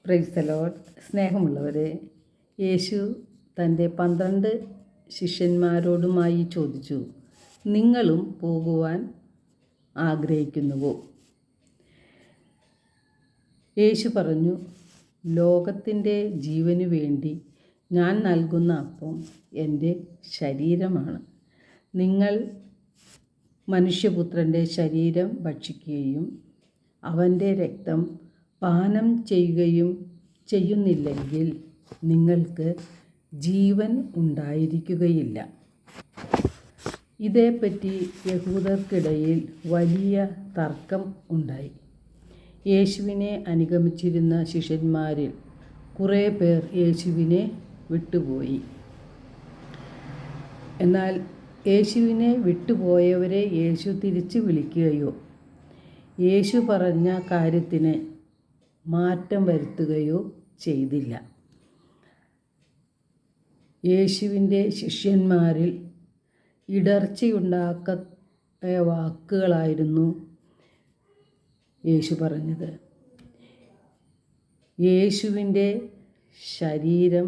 Praise the Lord. സ്നേഹമുള്ളവരെ, യേശു തൻ്റെ 12 ശിഷ്യന്മാരോടുമായി ചോദിച്ചു, നിങ്ങളും പോകുവാൻ ആഗ്രഹിക്കുന്നുവോ? യേശു പറഞ്ഞു, ലോകത്തിൻ്റെ ജീവന് വേണ്ടി ഞാൻ നൽകുന്ന അപ്പം എൻ്റെ ശരീരമാണ്. നിങ്ങൾ മനുഷ്യപുത്രൻ്റെ ശരീരം ഭക്ഷിക്കുകയും അവൻ്റെ രക്തം പാനം ചെയ്യുകയും ചെയ്യുന്നില്ലെങ്കിൽ നിങ്ങൾക്ക് ജീവൻ ഉണ്ടായിരിക്കുകയില്ല. ഇതേപ്പറ്റി യഹൂദർക്കിടയിൽ വലിയ തർക്കം ഉണ്ടായി. യേശുവിനെ അനുഗമിച്ചിരുന്ന ശിഷ്യന്മാരിൽ കുറേ പേർ യേശുവിനെ വിട്ടുപോയി. എന്നാൽ യേശുവിനെ വിട്ടുപോയവരെ യേശു തിരിച്ചു വിളിക്കുകയോ യേശു പറഞ്ഞ കാര്യത്തിന് മാറ്റം വരുത്തുകയോ ചെയ്തില്ല. യേശുവിൻ്റെ ശിഷ്യന്മാരിൽ ഇടർച്ചയുണ്ടാക്കിയ വാക്കുകളായിരുന്നു യേശു പറഞ്ഞത്. യേശുവിൻ്റെ ശരീരം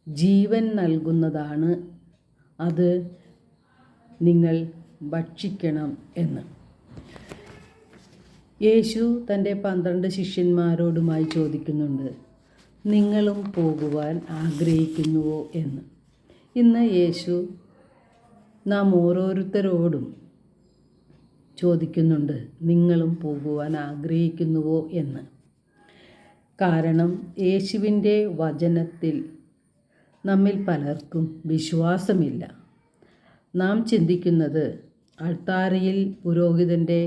ജീവൻ നൽകുന്നതാണ്, അത് നിങ്ങൾ ഭക്ഷിക്കണം എന്ന്. യേശു തൻ്റെ 12 ശിഷ്യന്മാരോടുമായി ചോദിക്കുന്നുണ്ട്, നിങ്ങളും പോകുവാൻ ആഗ്രഹിക്കുന്നുവോ എന്ന്. ഇന്ന് യേശു നാം ഓരോരുത്തരോടും ചോദിക്കുന്നുണ്ട്, നിങ്ങളും പോകുവാൻ ആഗ്രഹിക്കുന്നുവോ എന്ന്. കാരണം യേശുവിൻ്റെ വചനത്തിൽ നമ്മിൽ പലർക്കും വിശ്വാസമില്ല. നാം ചിന്തിക്കുന്നത് അൾത്താരയിൽ പുരോഹിതൻ്റെ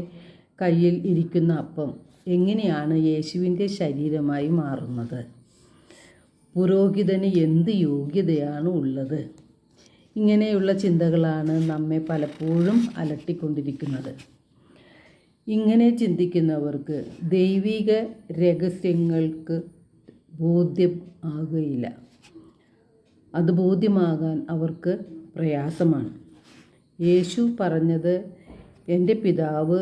കയ്യിൽ ഇരിക്കുന്ന അപ്പം എങ്ങനെയാണ് യേശുവിൻ്റെ ശരീരമായി മാറുന്നത്? പുരോഹിതന് എന്ത് യോഗ്യതയാണ് ഉള്ളത്? ഇങ്ങനെയുള്ള ചിന്തകളാണ് നമ്മെ പലപ്പോഴും അലട്ടിക്കൊണ്ടിരിക്കുന്നത്. ഇങ്ങനെ ചിന്തിക്കുന്നവർക്ക് ദൈവിക രഹസ്യങ്ങൾക്ക് ബോധ്യം ആകുകയില്ല. അത് ബോധ്യമാകാൻ അവർക്ക് പ്രയാസമാണ്. യേശു പറഞ്ഞത്, എൻ്റെ പിതാവ്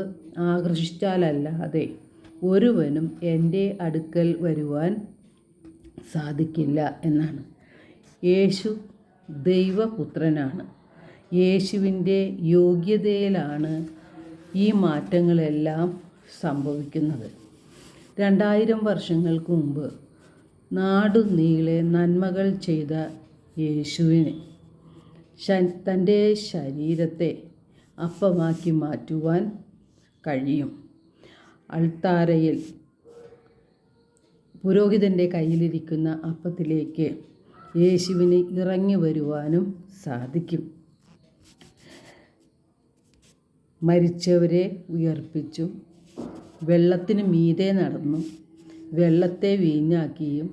ആകർഷിച്ചാലല്ലാതെ ഒരുവനും എൻ്റെ അടുക്കൽ വരുവാൻ സാധിക്കില്ല എന്നാണ്. യേശു ദൈവപുത്രനാണ്. യേശുവിൻ്റെ യോഗ്യതയിലാണ് ഈ മാറ്റങ്ങളെല്ലാം സംഭവിക്കുന്നത്. 2000 വർഷങ്ങൾക്ക് മുമ്പ് നാടുനീളെ നന്മകൾ ചെയ്ത യേശുവിന് തൻ്റെ ശരീരത്തെ അപ്പമാക്കി മാറ്റുവാൻ കഴിയും. അൾത്താരയിൽ പുരോഹിതൻ്റെ കയ്യിലിരിക്കുന്ന അപ്പത്തിലേക്ക് യേശുവിന് ഇറങ്ങി വരുവാനും സാധിക്കും. മരിച്ചവരെ ഉയർപ്പിച്ചും വെള്ളത്തിന് മീതെ നടന്നും വെള്ളത്തെ വീഞ്ഞാക്കിയും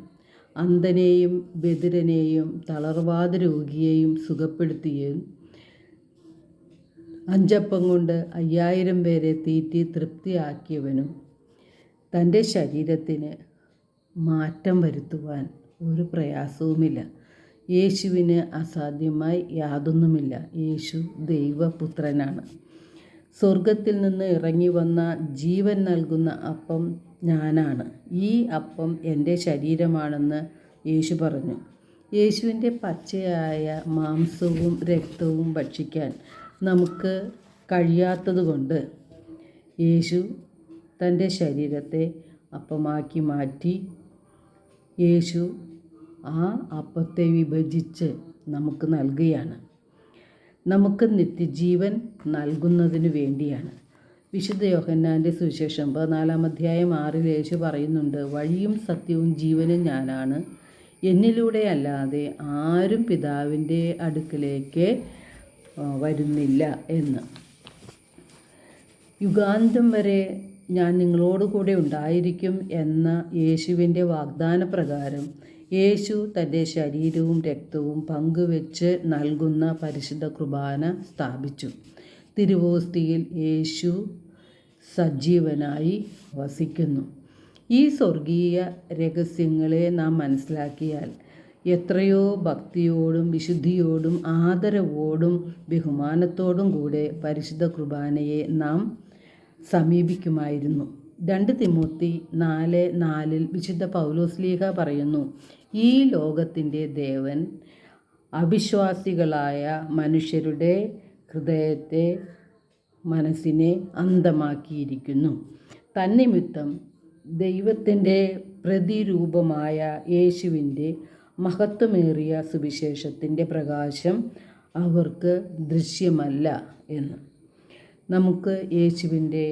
അന്ധനെയും ബധിരനെയും തളർവാദ രോഗിയെയും സുഖപ്പെടുത്തിയും 5 അപ്പം കൊണ്ട് 5000 പേരെ തീറ്റി തൃപ്തിയാക്കിയവനും തൻ്റെ ശരീരത്തിന് മാറ്റം വരുത്തുവാൻ ഒരു പ്രയാസവുമില്ല. യേശുവിന് അസാധ്യമായി യാതൊന്നുമില്ല. യേശു ദൈവപുത്രനാണ്. സ്വർഗത്തിൽ നിന്ന് ഇറങ്ങി വന്ന ജീവൻ നൽകുന്ന അപ്പം ഞാനാണ്. ഈ അപ്പം എൻ്റെ ശരീരമാണെന്ന് യേശു പറഞ്ഞു. യേശുവിൻ്റെ പച്ചയായ മാംസവും രക്തവും ഭക്ഷിക്കാൻ നമുക്ക് കഴിയാത്തതുകൊണ്ട് യേശു തൻ്റെ ശരീരത്തെ അപ്പമാക്കി മാറ്റി. യേശു ആ അപ്പത്തെ വിഭജിച്ച് നമുക്ക് നൽകുകയാണ്. നമുക്ക് നിത്യജീവൻ നൽകുന്നതിന് വേണ്ടിയാണ്. വിശുദ്ധ യോഹന്നാൻ്റെ സുവിശേഷം 14 അധ്യായം 6 യേശു പറയുന്നുണ്ട്, വഴിയും സത്യവും ജീവനും ഞാനാണ്. എന്നിലൂടെ അല്ലാതെ ആരും പിതാവിൻ്റെ അടുക്കലേക്ക് വരുന്നില്ല എന്ന്. യുഗാന്തം വരെ ഞാൻ നിങ്ങളോട് കൂടെ ഉണ്ടായിരിക്കും എന്ന യേശുവിൻ്റെ വാഗ്ദാന പ്രകാരം യേശു തൻ്റെ ശരീരവും രക്തവും പങ്കുവെച്ച് നൽകുന്ന പരിശുദ്ധ കുർബാന സ്ഥാപിച്ചു. തിരുവോസ്തിയിൽ യേശു സജീവനായി വസിക്കുന്നു. ഈ സ്വർഗീയ രഹസ്യങ്ങളെ നാം മനസ്സിലാക്കിയാൽ എത്രയോ ഭക്തിയോടും വിശുദ്ധിയോടും ആദരവോടും ബഹുമാനത്തോടും കൂടെ പരിശുദ്ധ കുർബാനയെ നാം സമീപിക്കുമായിരുന്നു. 2 തിമോത്തി 4:4 വിശുദ്ധ പൗലോസ്ലീഹ പറയുന്നു, ഈ ലോകത്തിൻ്റെ ദേവൻ അവിശ്വാസികളായ മനുഷ്യരുടെ ഹൃദയത്തെ മനസ്സിനെ അന്ധമാക്കിയിരിക്കുന്നു. തന്നിമിത്തം ദൈവത്തിൻ്റെ പ്രതിരൂപമായ യേശുവിൻ്റെ മഹത്വമേറിയ സുവിശേഷത്തിൻ്റെ പ്രകാശം അവർക്ക് ദൃശ്യമല്ല എന്ന്. നമുക്ക് യേശുവിൻ്റെ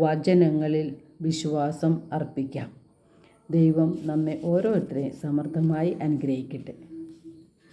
വചനങ്ങളിൽ വിശ്വാസം അർപ്പിക്കാം. ദൈവം നമ്മെ ഓരോരുത്തരെയും സമൃദ്ധമായി അനുഗ്രഹിക്കട്ടെ.